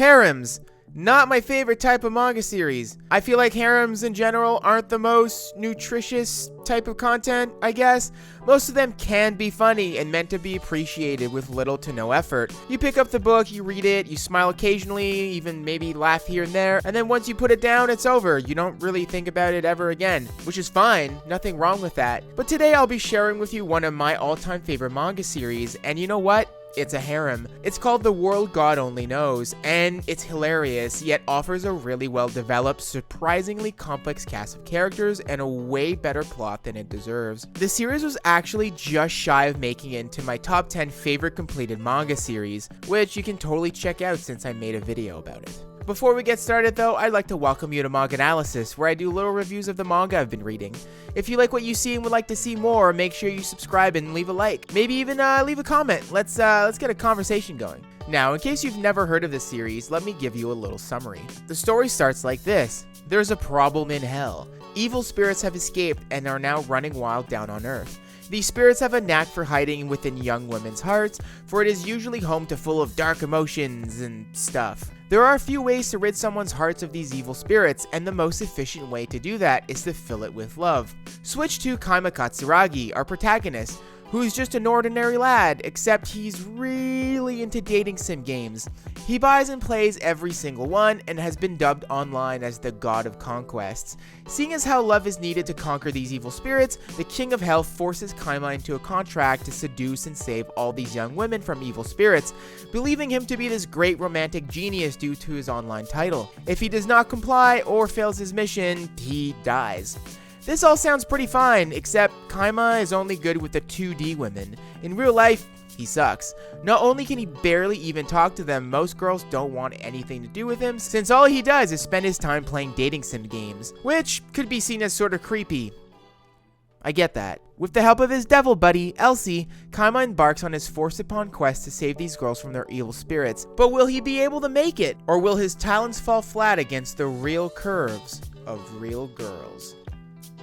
Harems. Not my favorite type of manga series. I feel like harems in general aren't the most nutritious type of content, I guess. Most of them can be funny and meant to be appreciated with little to no effort. You pick up the book, you read it, you smile occasionally, even maybe laugh here and there, and then once you put it down, it's over. You don't really think about it ever again, which is fine, nothing wrong with that. But today I'll be sharing with you one of my all-time favorite manga series, and you know what? It's a harem. It's called The World God Only Knows, and it's hilarious, yet offers a really well-developed, surprisingly complex cast of characters and a way better plot than it deserves. The series was actually just shy of making it into my top 10 favorite completed manga series, which you can totally check out since I made a video about it. Before we get started though, I'd like to welcome you to MangAnalysis, where I do little reviews of the manga I've been reading. If you like what you see and would like to see more, make sure you subscribe and leave a like. Maybe even leave a comment. Let's get a conversation going. Now, in case you've never heard of this series, let me give you a little summary. The story starts like this. There's a problem in hell. Evil spirits have escaped and are now running wild down on Earth. These spirits have a knack for hiding within young women's hearts, for it is usually home to full of dark emotions and stuff. There are a few ways to rid someone's hearts of these evil spirits, and the most efficient way to do that is to fill it with love. Switch to Kaima Katsuragi, our protagonist, who's just an ordinary lad, except he's really into dating sim games. He buys and plays every single one, and has been dubbed online as the God of Conquests. Seeing as how love is needed to conquer these evil spirits, the King of Hell forces Kaima into a contract to seduce and save all these young women from evil spirits, believing him to be this great romantic genius due to his online title. If he does not comply or fails his mission, he dies. This all sounds pretty fine, except Kaima is only good with the 2D women. In real life, he sucks. Not only can he barely even talk to them, most girls don't want anything to do with him, since all he does is spend his time playing dating sim games, which could be seen as sort of creepy. I get that. With the help of his devil buddy, Elsie, Kaima embarks on his forced-upon quest to save these girls from their evil spirits. But will he be able to make it? Or will his talents fall flat against the real curves of real girls?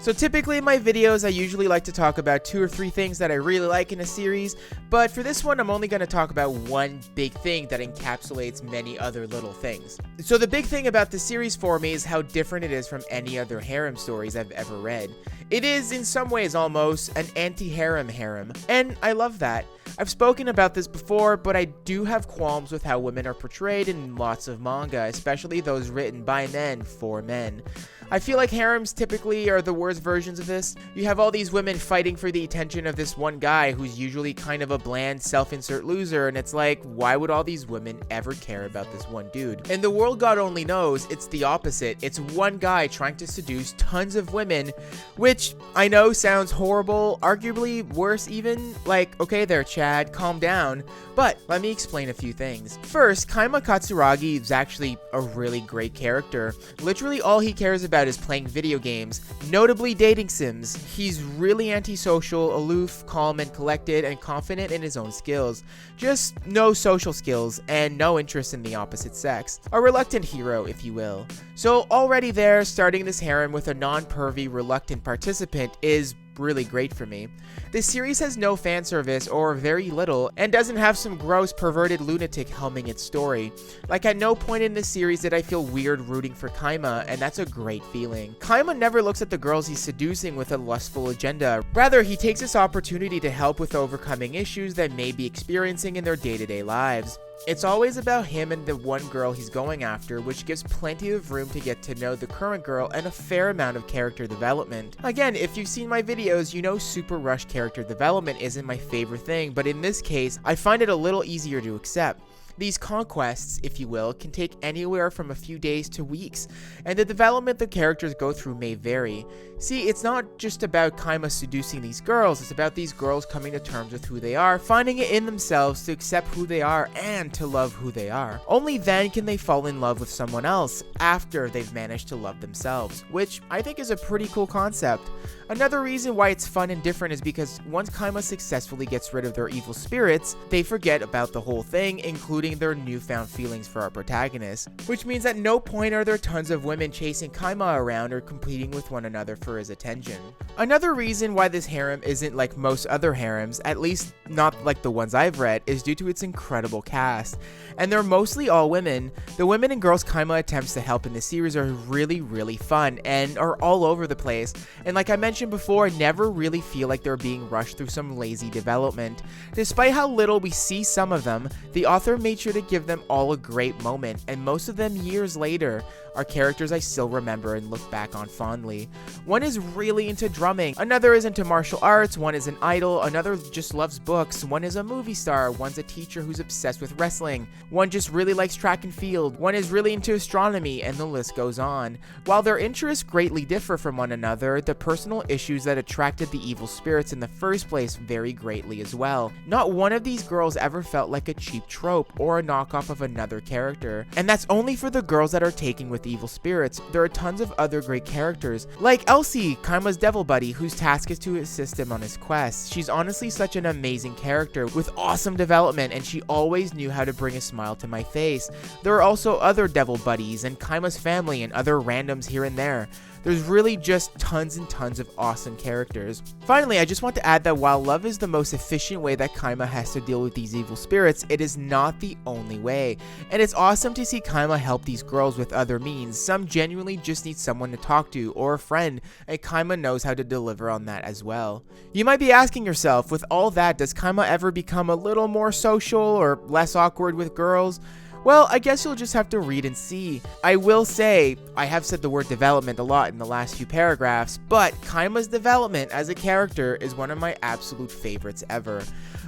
So typically in my videos, I usually like to talk about 2 or 3 things that I really like in a series, but for this one, I'm only going to talk about one big thing that encapsulates many other little things. So the big thing about the series for me is how different it is from any other harem stories I've ever read. It is, in some ways, almost an anti-harem harem, and I love that. I've spoken about this before, but I do have qualms with how women are portrayed in lots of manga, especially those written by men for men. I feel like harems typically are the worst versions of this. You have all these women fighting for the attention of this one guy who's usually kind of a bland self-insert loser, and it's like, why would all these women ever care about this one dude? In The World God Only Knows, it's the opposite. It's one guy trying to seduce tons of women, which I know sounds horrible, arguably worse even. Like, okay there, Chad, calm down. But let me explain a few things. First, Kaima Katsuragi is actually a really great character. Literally all he cares about is playing video games, notably dating sims. He's really antisocial, aloof, calm and collected, and confident in his own skills. Just no social skills, and no interest in the opposite sex. A reluctant hero, if you will. So already there, starting this harem with a non-pervy, reluctant participant is really great for me. This series has no fan service, or very little, and doesn't have some gross perverted lunatic helming its story. Like, at no point in this series did I feel weird rooting for Kaima, and that's a great feeling. Kaima never looks at the girls he's seducing with a lustful agenda. Rather, he takes this opportunity to help with overcoming issues that may be experiencing in their day-to-day lives. It's always about him and the one girl he's going after, which gives plenty of room to get to know the current girl and a fair amount of character development. Again, if you've seen my videos, you know super rushed character development isn't my favorite thing, but in this case, I find it a little easier to accept. These conquests, if you will, can take anywhere from a few days to weeks, and the development the characters go through may vary. See, it's not just about Kaima seducing these girls, it's about these girls coming to terms with who they are, finding it in themselves to accept who they are and to love who they are. Only then can they fall in love with someone else, after they've managed to love themselves, which I think is a pretty cool concept. Another reason why it's fun and different is because once Kaima successfully gets rid of their evil spirits, they forget about the whole thing, including their newfound feelings for our protagonist, which means at no point are there tons of women chasing Kaima around or competing with one another for his attention. Another reason why this harem isn't like most other harems, at least not like the ones I've read, is due to its incredible cast. And they're mostly all women. The women and girls Kaima attempts to help in this series are really fun and are all over the place, and like I mentioned before, never really feel like they're being rushed through some lazy development. Despite how little we see some of them, the author made sure to give them all a great moment, and most of them years later are characters I still remember and look back on fondly. One is really into drumming, another is into martial arts, one is an idol, another just loves books, one is a movie star, one's a teacher who's obsessed with wrestling, one just really likes track and field, one is really into astronomy, and the list goes on. While their interests greatly differ from one another, the personal issues that attracted the evil spirits in the first place vary greatly as well. Not one of these girls ever felt like a cheap trope or a knockoff of another character, and that's only for the girls that are taken with evil spirits. There are tons of other great characters, like Elsie, Kaima's devil buddy, whose task is to assist him on his quest. She's honestly such an amazing character with awesome development, and she always knew how to bring a smile to my face. There are also other devil buddies and Kaima's family and other randoms here and there. There's really just tons and tons of awesome characters. Finally, I just want to add that while love is the most efficient way that Kaima has to deal with these evil spirits, it is not the only way. And it's awesome to see Kaima help these girls with other means. Some genuinely just need someone to talk to or a friend, and Kaima knows how to deliver on that as well. You might be asking yourself, with all that, does Kaima ever become a little more social or less awkward with girls? Well, I guess you'll just have to read and see. I will say, I have said the word development a lot in the last few paragraphs, but Kaima's development as a character is one of my absolute favorites ever.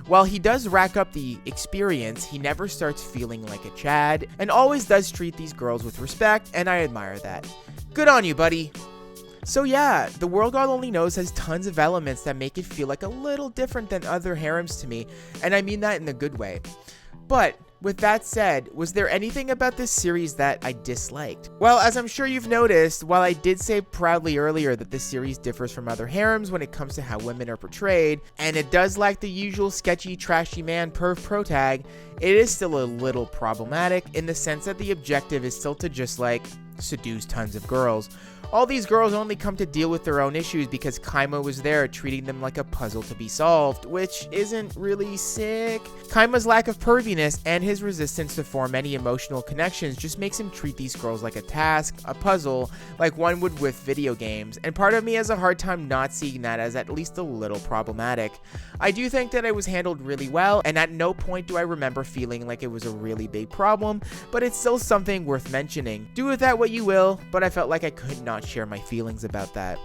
While he does rack up the experience, he never starts feeling like a Chad, and always does treat these girls with respect, and I admire that. Good on you, buddy. So yeah, The World God Only Knows has tons of elements that make it feel like a little different than other harems to me, and I mean that in a good way. But with that said, was there anything about this series that I disliked? Well, as I'm sure you've noticed, while I did say proudly earlier that this series differs from other harems when it comes to how women are portrayed, and it does lack the usual sketchy, trashy man perv protag, it is still a little problematic in the sense that the objective is still to just like seduce tons of girls. All these girls only come to deal with their own issues because Kaima was there treating them like a puzzle to be solved, which isn't really sick. Kaima's lack of perviness and his resistance to form any emotional connections just makes him treat these girls like a task, a puzzle, like one would with video games, and part of me has a hard time not seeing that as at least a little problematic. I do think that it was handled really well, and at no point do I remember feeling like it was a really big problem, but it's still something worth mentioning. Do with that what you will, but I felt like I could not share my feelings about that.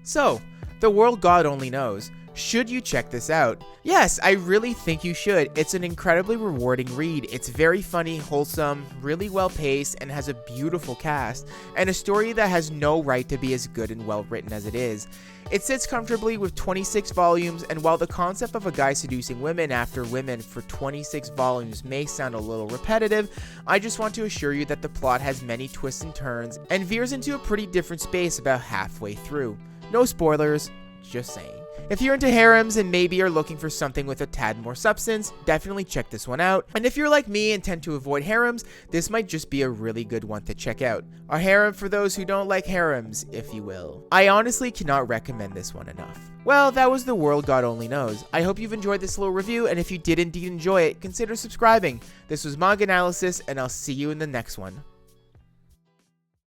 So, The World God Only Knows. Should you check this out? Yes, I really think you should. It's an incredibly rewarding read. It's very funny, wholesome, really well paced, and has a beautiful cast, and a story that has no right to be as good and well written as it is. It sits comfortably with 26 volumes, and while the concept of a guy seducing women after women for 26 volumes may sound a little repetitive, I just want to assure you that the plot has many twists and turns, and veers into a pretty different space about halfway through. No spoilers, just saying. If you're into harems and maybe are looking for something with a tad more substance, definitely check this one out. And if you're like me and tend to avoid harems, this might just be a really good one to check out. A harem for those who don't like harems, if you will. I honestly cannot recommend this one enough. Well, that was The World God Only Knows. I hope you've enjoyed this little review, and if you did indeed enjoy it, consider subscribing. This was MangAnalysis, and I'll see you in the next one.